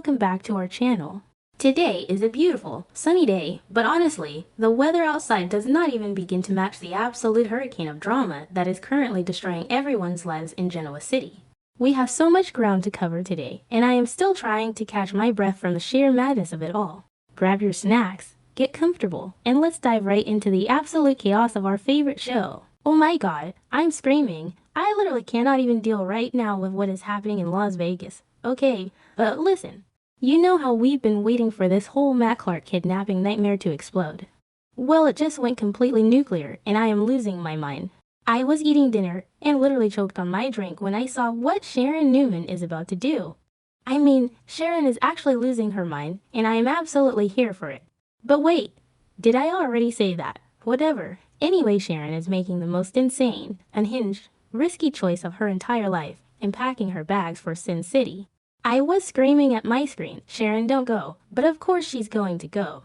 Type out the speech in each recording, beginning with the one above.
welcome back to our channel. Today is a beautiful, sunny day, but honestly, the weather outside does not even begin to match the absolute hurricane of drama that is currently destroying everyone's lives in Genoa City. We have so much ground to cover today, and I am still trying to catch my breath from the sheer madness of it all. Grab your snacks, get comfortable, and let's dive right into the absolute chaos of our favorite show. Oh my god, I'm screaming. I literally cannot even deal right now with what is happening in Las Vegas. Okay, but listen. You know how we've been waiting for this whole Matt Clark kidnapping nightmare to explode? Well, it just went completely nuclear, and I am losing my mind. I was eating dinner and literally choked on my drink when I saw what Sharon Newman is about to do. I mean, Sharon is actually losing her mind, and I am absolutely here for it. But wait, did I already say that? Whatever. Anyway, Sharon is making the most insane, unhinged, risky choice of her entire life and packing her bags for Sin City. I was screaming at my screen, Sharon, don't go, but of course she's going to go.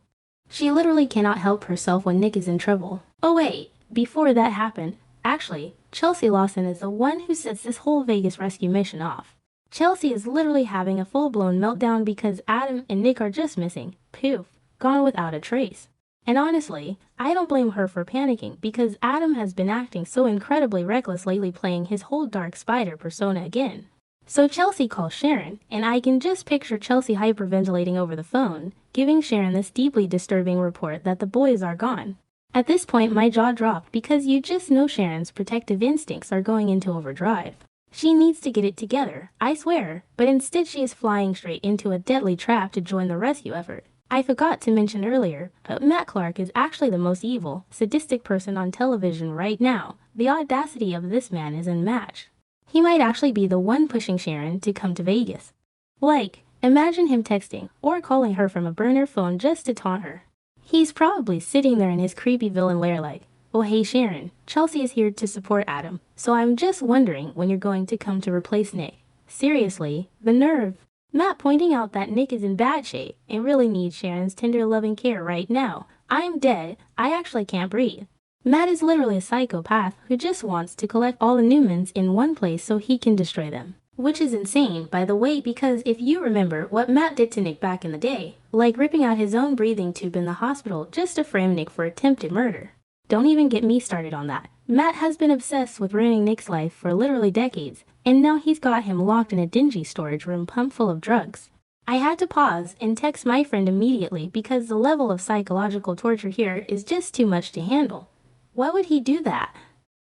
She literally cannot help herself when Nick is in trouble. Oh wait, before that happened, actually, Chelsea Lawson is the one who sets this whole Vegas rescue mission off. Chelsea is literally having a full-blown meltdown because Adam and Nick are just missing. Poof, gone without a trace. And honestly, I don't blame her for panicking because Adam has been acting so incredibly reckless lately, playing his whole dark spider persona again. So Chelsea calls Sharon, and I can just picture Chelsea hyperventilating over the phone, giving Sharon this deeply disturbing report that the boys are gone. At this point, my jaw dropped because you just know Sharon's protective instincts are going into overdrive. She needs to get it together, I swear, but instead she is flying straight into a deadly trap to join the rescue effort. I forgot to mention earlier, but Matt Clark is actually the most evil, sadistic person on television right now. The audacity of this man is unmatched. He might actually be the one pushing Sharon to come to Vegas. Like, imagine him texting or calling her from a burner phone just to taunt her. He's probably sitting there in his creepy villain lair like, oh hey Sharon, Chelsea is here to support Adam, so I'm just wondering when you're going to come to replace Nick. Seriously, the nerve. Matt pointing out that Nick is in bad shape and really needs Sharon's tender loving care right now. I'm dead. I actually can't breathe. Matt is literally a psychopath who just wants to collect all the Newmans in one place so he can destroy them. Which is insane, by the way, because if you remember what Matt did to Nick back in the day, like ripping out his own breathing tube in the hospital just to frame Nick for attempted murder. Don't even get me started on that. Matt has been obsessed with ruining Nick's life for literally decades, and now he's got him locked in a dingy storage room pumped full of drugs. I had to pause and text my friend immediately because the level of psychological torture here is just too much to handle. Why would he do that?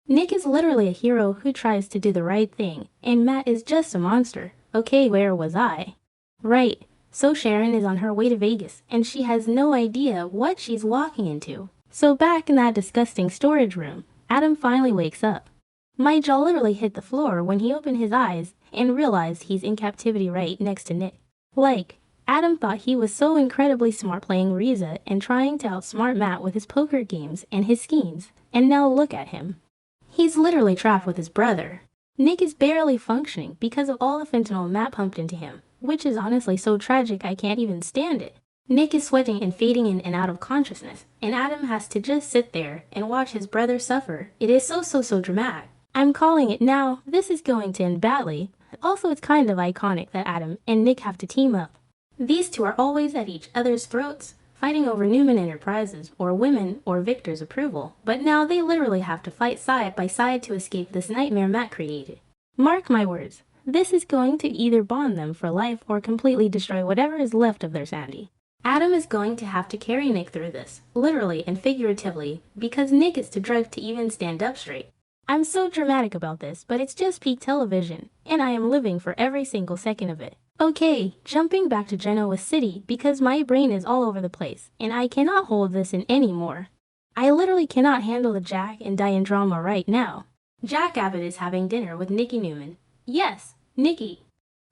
Nick is literally a hero who tries to do the right thing, and Matt is just a monster. Okay, where was I? Right, so Sharon is on her way to Vegas, and she has no idea what she's walking into. So back in that disgusting storage room, Adam finally wakes up. My jaw literally hit the floor when he opened his eyes and realized he's in captivity right next to Nick. Like, Adam thought he was so incredibly smart playing Riza and trying to outsmart Matt with his poker games and his schemes, and now look at him. He's literally trapped with his brother. Nick is barely functioning because of all the fentanyl Matt pumped into him, which is honestly so tragic I can't even stand it. Nick is sweating and fading in and out of consciousness, and Adam has to just sit there and watch his brother suffer. It is so dramatic. I'm calling it now, this is going to end badly. Also, it's kind of iconic that Adam and Nick have to team up. These two are always at each other's throats, fighting over Newman Enterprises or women or Victor's approval, but now they literally have to fight side by side to escape this nightmare Matt created. Mark my words, this is going to either bond them for life or completely destroy whatever is left of their sanity. Adam is going to have to carry Nick through this, literally and figuratively, because Nick is too drugged to even stand up straight. I'm so dramatic about this, but it's just peak television, and I am living for every single second of it. Okay, jumping back to Genoa City because my brain is all over the place, and I cannot hold this in anymore. I literally cannot handle the Jack and Diane drama right now. Jack Abbott is having dinner with Nikki Newman. Yes, Nikki.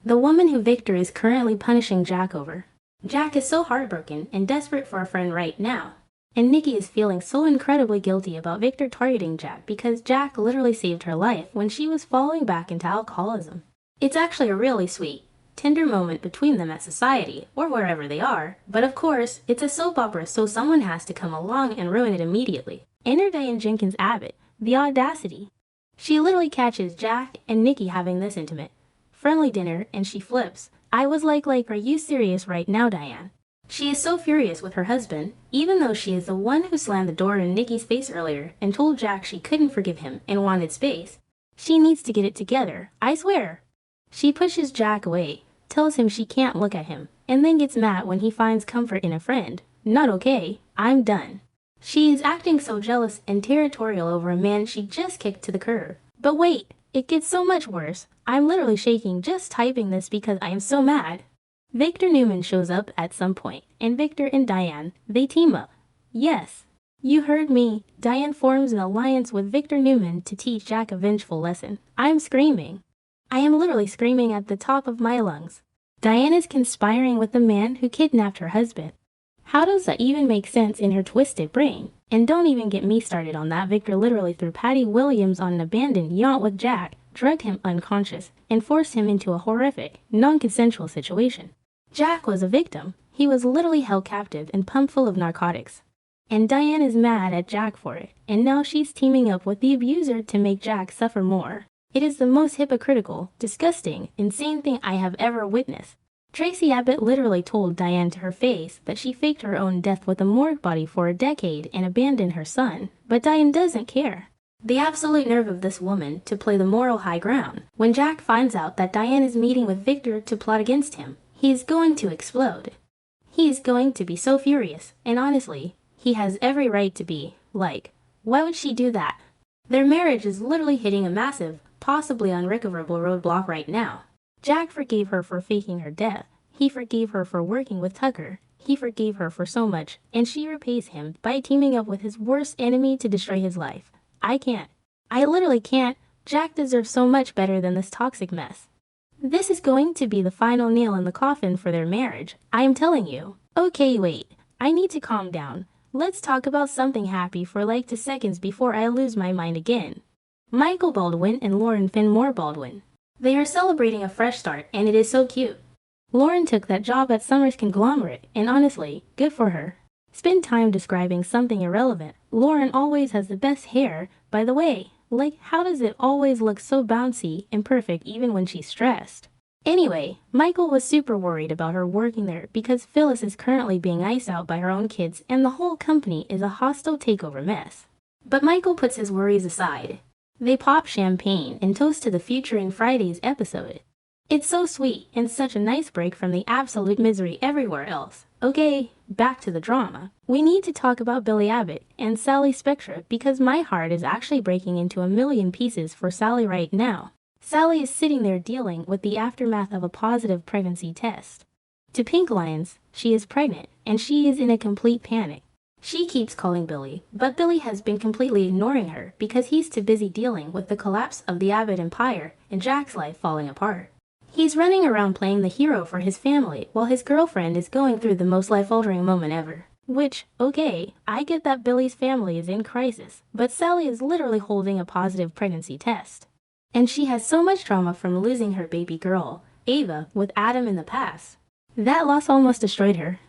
The woman who Victor is currently punishing Jack over. Jack is so heartbroken and desperate for a friend right now. And Nikki is feeling so incredibly guilty about Victor targeting Jack because Jack literally saved her life when she was falling back into alcoholism. It's actually a really sweet, tender moment between them at society, or wherever they are, but of course, it's a soap opera so someone has to come along and ruin it immediately. Enter Diane Jenkins Abbott, the audacity. She literally catches Jack and Nikki having this intimate, friendly dinner and she flips. I was like, are you serious right now, Diane? She is so furious with her husband, even though she is the one who slammed the door in Nikki's face earlier and told Jack she couldn't forgive him and wanted space. She needs to get it together, I swear. She pushes Jack away, tells him she can't look at him, and then gets mad when he finds comfort in a friend. Not okay, I'm done. She is acting so jealous and territorial over a man she just kicked to the curb. But wait, it gets so much worse. I'm literally shaking just typing this because I am so mad. Victor Newman shows up at some point, and Victor and Diane, they team up. Yes, you heard me. Diane forms an alliance with Victor Newman to teach Jack a vengeful lesson. I'm screaming. I am literally screaming at the top of my lungs. Diane is conspiring with the man who kidnapped her husband. How does that even make sense in her twisted brain? And don't even get me started on that. Victor literally threw Patty Williams on an abandoned yacht with Jack, drugged him unconscious, and forced him into a horrific, non-consensual situation. Jack was a victim. He was literally held captive and pumped full of narcotics. And Diane is mad at Jack for it, and now she's teaming up with the abuser to make Jack suffer more. It is the most hypocritical, disgusting, insane thing I have ever witnessed. Tracy Abbott literally told Diane to her face that she faked her own death with a morgue body for a decade and abandoned her son, but Diane doesn't care. The absolute nerve of this woman to play the moral high ground. When Jack finds out that Diane is meeting with Victor to plot against him, he is going to explode. He is going to be so furious, and honestly, he has every right to be. Like, why would she do that? Their marriage is literally hitting a massive, possibly unrecoverable roadblock right now. Jack forgave her for faking her death. He forgave her for working with Tucker. He forgave her for so much, and she repays him by teaming up with his worst enemy to destroy his life. I can't. I literally can't. Jack deserves so much better than this toxic mess. This is going to be the final nail in the coffin for their marriage, I am telling you. Okay, wait. I need to calm down. Let's talk about something happy for like 2 seconds before I lose my mind again. Michael Baldwin and Lauren Finmore Baldwin. They are celebrating a fresh start, and it is so cute. Lauren took that job at Summer's conglomerate, and honestly, good for her. Spend time describing something irrelevant. Lauren always has the best hair, by the way. Like, how does it always look so bouncy and perfect even when she's stressed? Anyway, Michael was super worried about her working there because Phyllis is currently being iced out by her own kids and the whole company is a hostile takeover mess. But Michael puts his worries aside. They pop champagne and toast to the future in Friday's episode. It's so sweet and such a nice break from the absolute misery everywhere else. Okay, back to the drama. We need to talk about Billy Abbott and Sally Spectra because my heart is actually breaking into a million pieces for Sally right now. Sally is sitting there dealing with the aftermath of a positive pregnancy test. To Pink Lines, she is pregnant and she is in a complete panic. She keeps calling Billy, but Billy has been completely ignoring her because he's too busy dealing with the collapse of the Abbott empire and Jack's life falling apart. He's running around playing the hero for his family while his girlfriend is going through the most life-altering moment ever. Which, okay, I get that Billy's family is in crisis, but Sally is literally holding a positive pregnancy test. And she has so much trauma from losing her baby girl, Ava, with Adam in the past. That loss almost destroyed her.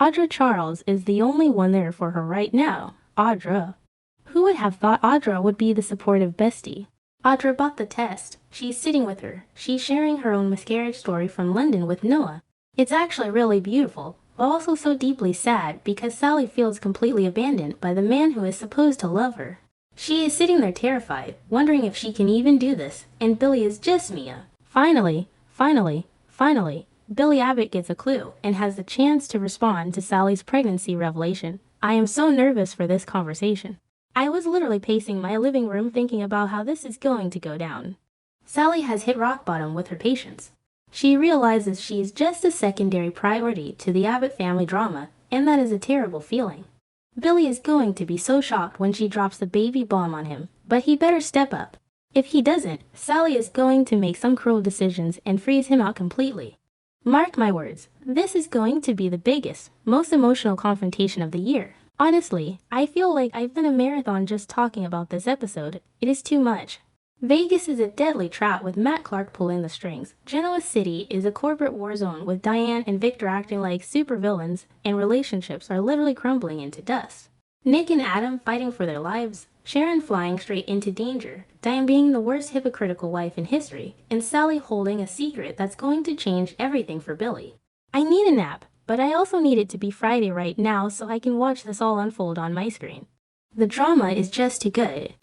Audra Charles is the only one there for her right now. Audra. Who would have thought Audra would be the supportive bestie? Audra bought the test. She's sitting with her. She's sharing her own miscarriage story from London with Noah. It's actually really beautiful, but also so deeply sad because Sally feels completely abandoned by the man who is supposed to love her. She is sitting there terrified, wondering if she can even do this, and Billy is just Mia. Finally, Billy Abbott gets a clue and has the chance to respond to Sally's pregnancy revelation. I am so nervous for this conversation. I was literally pacing my living room thinking about how this is going to go down. Sally has hit rock bottom with her patience. She realizes she is just a secondary priority to the Abbott family drama, and that is a terrible feeling. Billy is going to be so shocked when she drops the baby bomb on him, but he better step up. If he doesn't, Sally is going to make some cruel decisions and freeze him out completely. Mark my words, this is going to be the biggest, most emotional confrontation of the year. Honestly, I feel like I've done a marathon just talking about this episode. It is too much. Vegas is a deadly trap with Matt Clark pulling the strings. Genoa City is a corporate war zone with Diane and Victor acting like supervillains, and relationships are literally crumbling into dust. Nick and Adam fighting for their lives. Sharon flying straight into danger, Diane being the worst hypocritical wife in history, and Sally holding a secret that's going to change everything for Billy. I need a nap, but I also need it to be Friday right now so I can watch this all unfold on my screen. The drama is just too good.